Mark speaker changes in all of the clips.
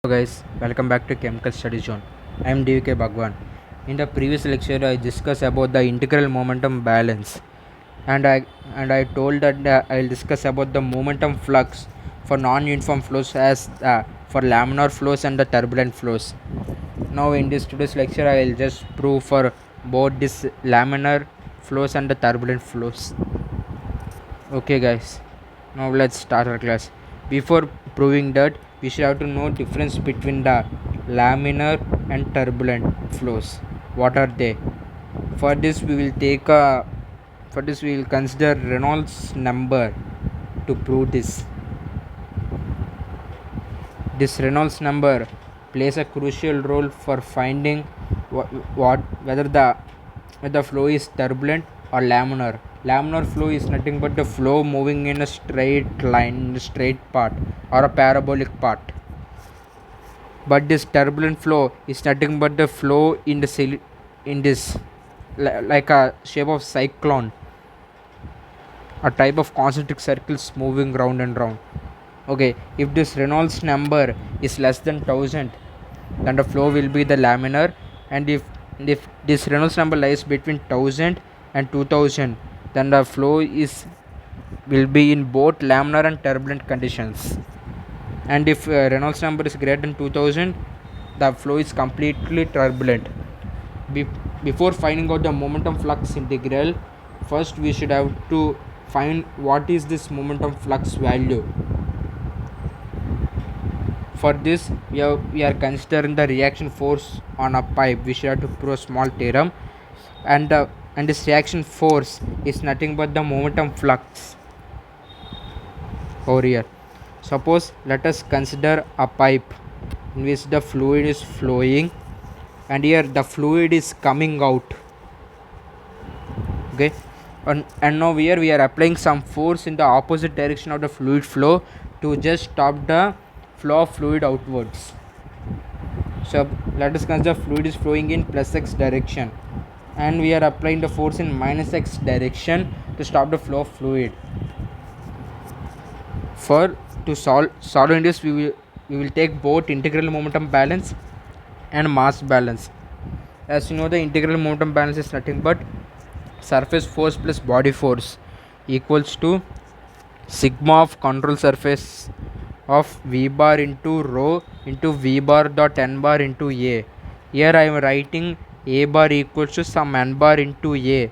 Speaker 1: Hello guys, welcome back to Chemical Study Zone. I am DVK Bhagwan. In the previous lecture, I discussed about the integral momentum balance, and I told that I'll discuss about the momentum flux for non-uniform flows as for laminar flows and the turbulent flows. Now in this today's lecture, I will just prove for both this laminar flows and the turbulent flows. Okay guys, now let's start our class. Before proving that, we should have to know difference between the laminar and turbulent flows. What are they? For this we will consider Reynolds number to prove this. This Reynolds number plays a crucial role for finding whether the flow is turbulent or laminar. Laminar flow is nothing but the flow moving in a straight line, in a straight path or a parabolic path. But this turbulent flow is nothing but the flow in this like a shape of cyclone, a type of concentric circles moving round and round. Okay, if this Reynolds number is less than 1000, then the flow will be the laminar, and if this Reynolds number lies between 1000 and 2000, then the flow will be in both laminar and turbulent conditions. And if Reynolds number is greater than 2000, the flow is completely turbulent. Before finding out the momentum flux integral, first we should have to find what is this momentum flux value. For this, we are considering the reaction force on a pipe. We should have to prove a small theorem, and this reaction force is nothing but the momentum flux over here. Suppose let us consider a pipe in which the fluid is flowing, and here the fluid is coming out. Okay, and now here we are applying some force in the opposite direction of the fluid flow to just stop the flow of fluid outwards. So let us consider fluid is flowing in plus x direction, and we are applying the force in minus x direction to stop the flow of fluid. To solve this, we will take both integral momentum balance and mass balance. As you know, the integral momentum balance is nothing but surface force plus body force equals to sigma of control surface of V bar into rho into V bar dot n bar into A. Here I am writing A bar equals to some n bar into A,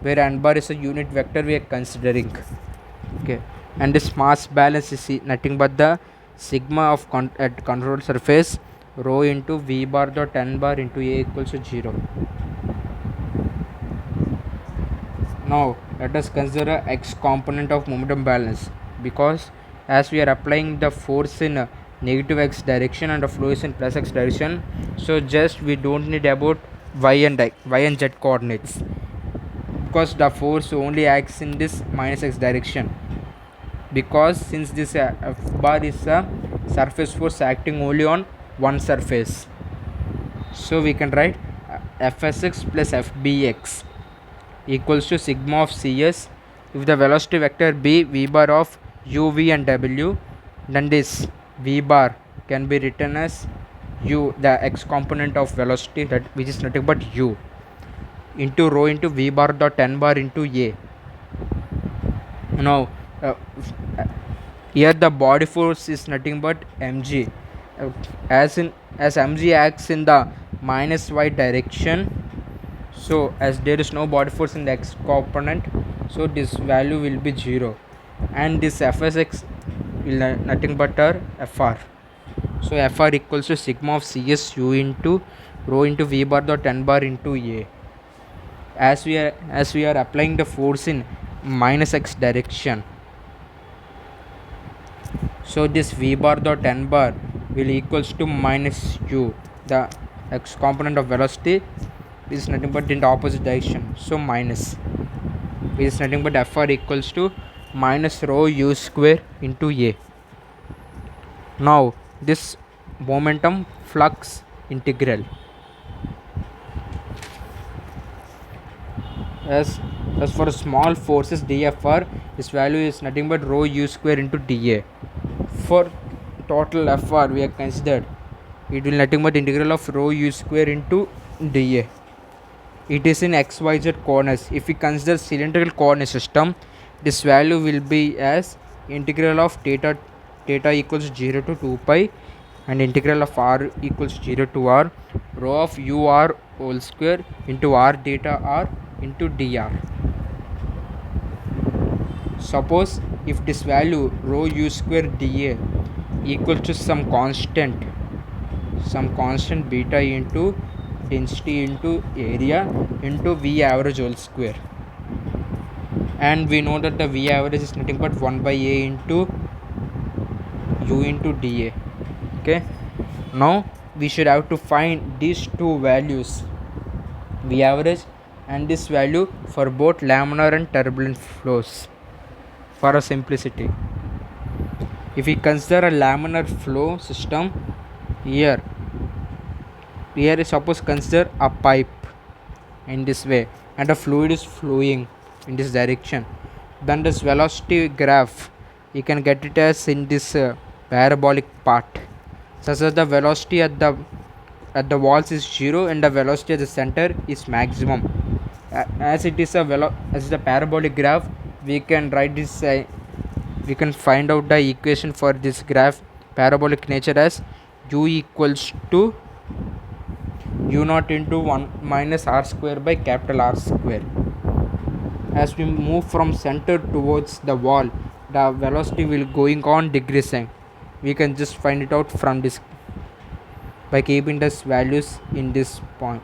Speaker 1: where n bar is a unit vector we are considering. Okay, and this mass balance is nothing but the sigma of at control surface rho into V bar dot n bar into A equals to 0. Now let us consider x component of momentum balance, because as we are applying the force in negative x direction and the flow is in plus x direction, so just we don't need about y and z coordinates, because the force only acts in this minus x direction, because since this f bar is a surface force acting only on one surface, so we can write fsx plus fbx equals to sigma of cs. If the velocity vector be v bar of u, v and w, then this v bar can be written as u, the x component of velocity, that which is nothing but u, into rho into v bar dot n bar into a. Now here the body force is nothing but mg, as mg acts in the minus y direction. So as there is no body force in the x component, so this value will be 0, and this fsx will nothing but our fr. So fr equals to sigma of cs u into rho into v bar dot n bar into a. As we are applying the force in minus x direction, so this v bar dot n bar will equals to minus u, the x component of velocity is nothing but in the opposite direction, so minus, which is nothing but fr equals to minus rho u square into a. Now this momentum flux integral, as for small forces dfr, its value is nothing but rho u square into dA. For total fr we have considered it will nothing but integral of rho u square into dA. It is in xyz coordinates. If we consider cylindrical coordinate system, this value will be as integral of theta equals 0 to 2 pi and integral of r equals 0 to r rho of u r whole square into r theta r into dr. Suppose if this value rho u square dA equals to some constant beta into density into area into V average whole square, and we know that the V average is nothing but 1 by A into U into dA. Okay, now we should have to find these two values, V average and this value, for both laminar and turbulent flows. For a simplicity, if we consider a laminar flow system, here suppose consider a pipe in this way and the fluid is flowing in this direction, then this velocity graph you can get it as in this parabolic part, such that the velocity at the walls is 0 and the velocity at the center is maximum. As it is as the parabolic graph, we can write this we can find out the equation for this graph parabolic nature as u equals to u naught into 1 minus r square by capital R square. As we move from center towards the wall, the velocity will going on decreasing. We can just find it out from this by keeping these values in this point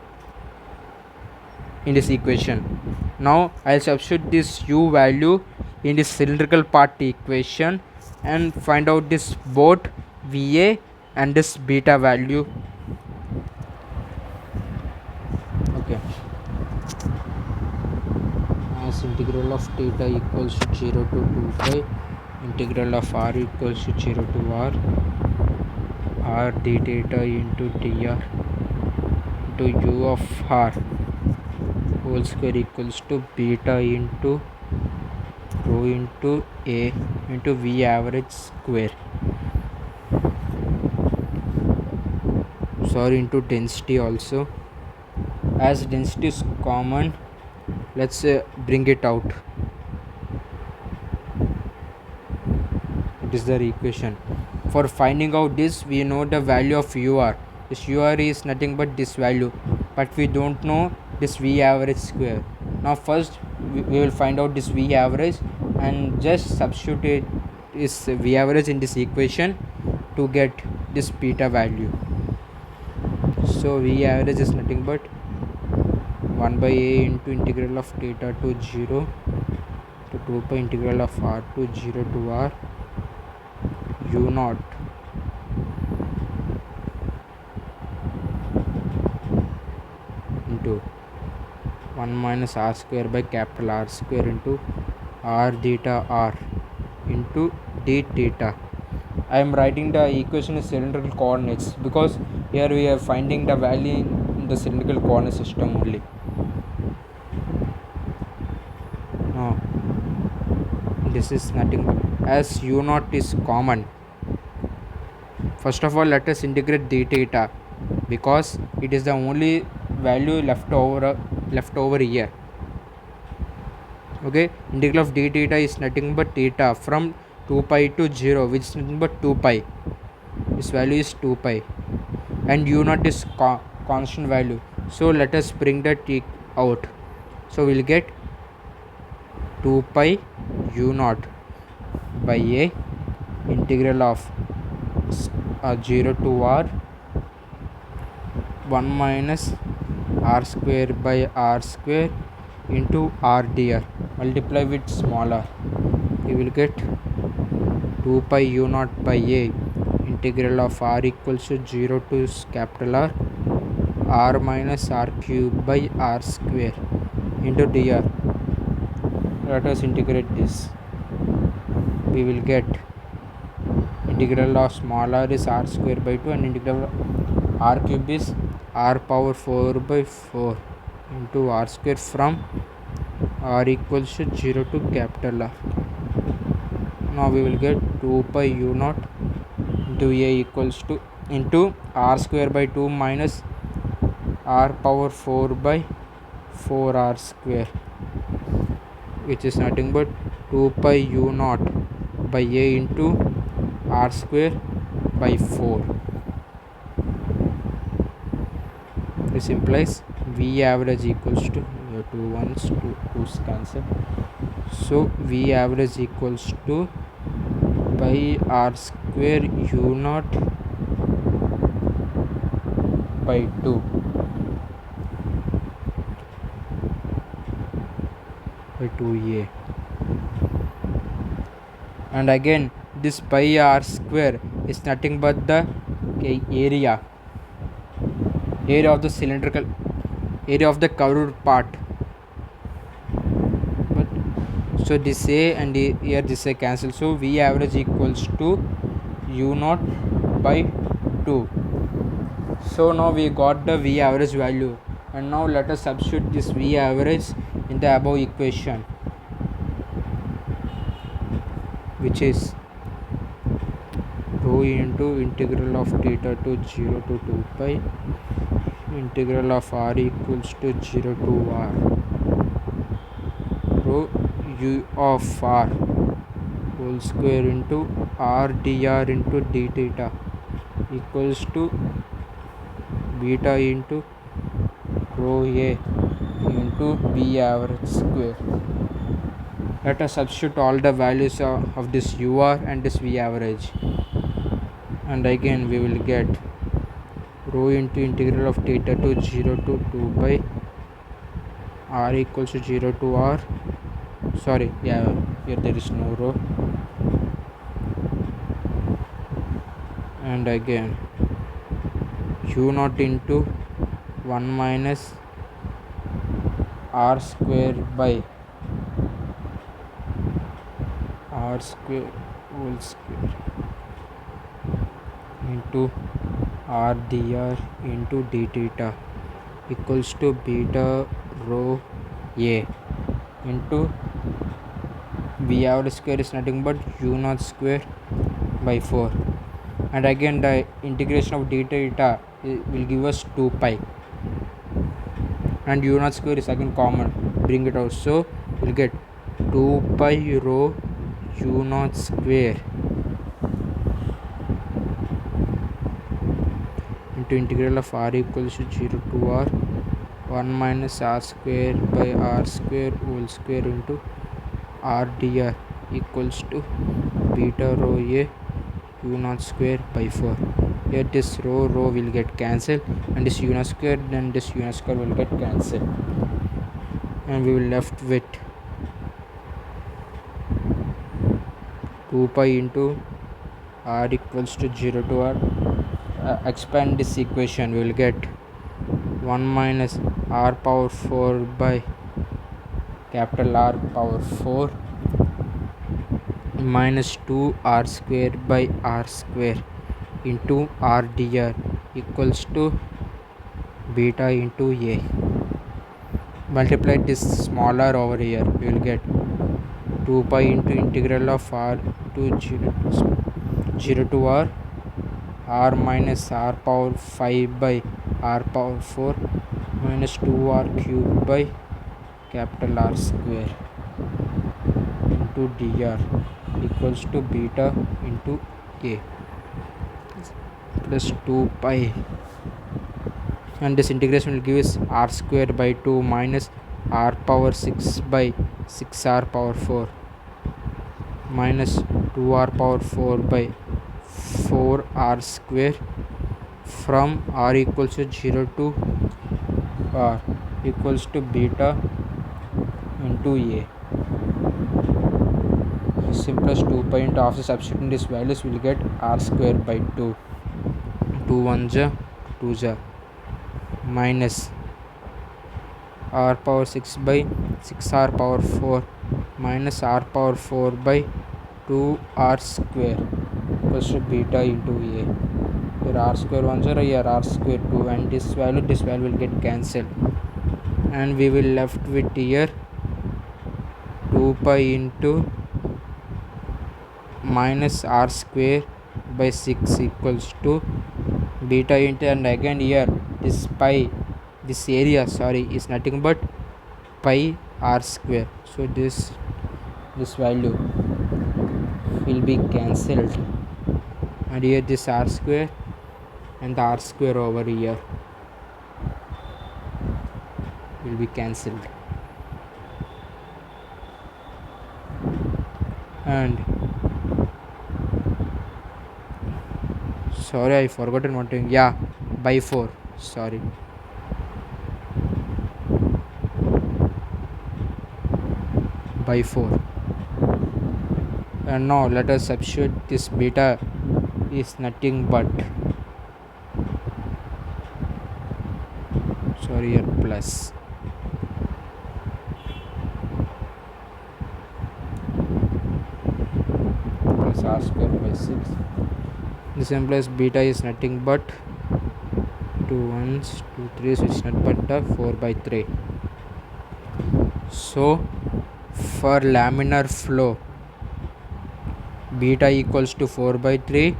Speaker 1: in this equation. Now I'll substitute this u value in this cylindrical part equation and find out this both VA and this beta value. Okay, as integral of theta equals to 0 to 2 pi, integral of r equals to 0 to r d theta into dr into u of r whole square equals to beta into rho into a into V average square, into density also. As density is common, let's bring it out. It is the equation. For finding out this, we know the value of ur. This ur is nothing but this value, but we don't know this V average square. Now first we will find out this V average and just substitute this V average in this equation to get this beta value. So V average is nothing but 1 by A into integral of theta to 0 to 2 pi integral of r to 0 to r u naught into 1 minus r square by capital R square into r theta r into d theta. I am writing the equation in cylindrical coordinates because here we are finding the value in the cylindrical coordinate system only. Now this is nothing as u naught is common. First of all, let us integrate d theta because it is the only value left over here. Okay, integral of d theta is nothing but theta from 2 pi to 0, which is nothing but 2 pi. This value is 2 pi and u naught is constant value, so let us bring that out. So we'll get 2 pi u naught by a integral of 0 to r 1 minus r square by r square into r dr, multiply with smaller, we will get 2 pi u naught by a integral of r equals to 0 to capital R minus r cube by r square into dr. Let us integrate this. We will get integral of small r is r square by 2 and integral of r cube is r power 4 by 4 into r square from r equals to 0 to capital R. Now we will get 2 pi u naught into a equals to into r square by 2 minus r power 4 by 4r square, which is nothing but 2 pi u naught by a into r square by 4. This implies V average equals to 2 ones, 2's cancel, so V average equals to by r square u naught by 2 by 2a. And again this pi r square is nothing but the area of the cylindrical area of the curved part. But so this a and here this a cancel, so V average equals to u naught by 2. So now we got the V average value, and now let us substitute this V average in the above equation, which is rho into integral of theta to 0 to 2 pi integral of r equals to 0 to r rho u of r whole square into r dr into d theta equals to beta into rho a into V average square. Let us substitute all the values of this ur and this V average, and again we will get rho into integral of theta to 0 to 2 pi r equals to 0 to r, sorry, yeah, here there is no rho, and again u naught into 1 minus r square by r square whole square into r dr into d theta equals to beta rho a into V average square is nothing but u naught square by 4, and again the integration of d theta will give us 2 pi, and u naught square is again common, bring it out, so we'll get 2 pi rho u naught square into integral of r equals to 0 to r 1 minus r square by r square whole square into r dr equals to beta rho a u naught square by 4. Here this rho will get cancelled, and this u naught square, then this u naught square will get cancelled, and we will left with 2 pi into r equals to 0 to r. Expand this equation, we will get 1 minus r power 4 by capital R power 4 minus 2 r square by r square into r dr equals to beta into a. Multiply this smaller over here, we will get 2 pi into integral of r to 0 to r minus r power 5 by r power 4 minus 2r cubed by capital R square into dr equals to beta into a plus 2 pi, and this integration will give us r square by 2 minus r power 6 by 6r power 4 minus 2r power 4 by 4r square from r equals to 0 to r equals to beta into a. Simplest 2 pi into after substituting these values we will get r square by 2, 2 1 ja 2 ja minus r power 6 by 6r power 4 minus r power 4 by 2r square equals to beta into a. Here r square 1 0, here r square 2, and this value will get cancelled, and we will left with here 2 pi into minus r square by 6 equals to beta into, and again here this pi, this area is nothing but pi r square. So this value will be cancelled, and here this r square and the r square over here will be cancelled. And sorry, I forgotten one thing. Yeah, by 4. Sorry. By 4. And now let us substitute this beta is nothing but here plus r square by 6. This implies beta is nothing but 2 1s 2 3s, which is not but 4 by 3. So for laminar flow, beta equals to 4 by 3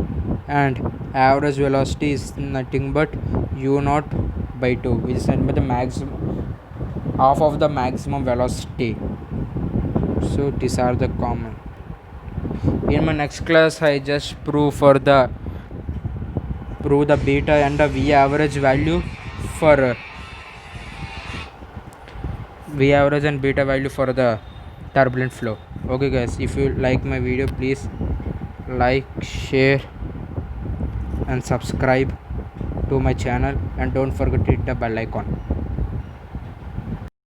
Speaker 1: and average velocity is nothing but u naught by 2, which is nothing but the maximum, half of the maximum velocity. So these are the common. In my next class, I just prove the beta and the V average value for V average and beta value for the turbulent flow. Okay guys, if you like my video, please like, share and subscribe to my channel, and don't forget to hit the bell icon.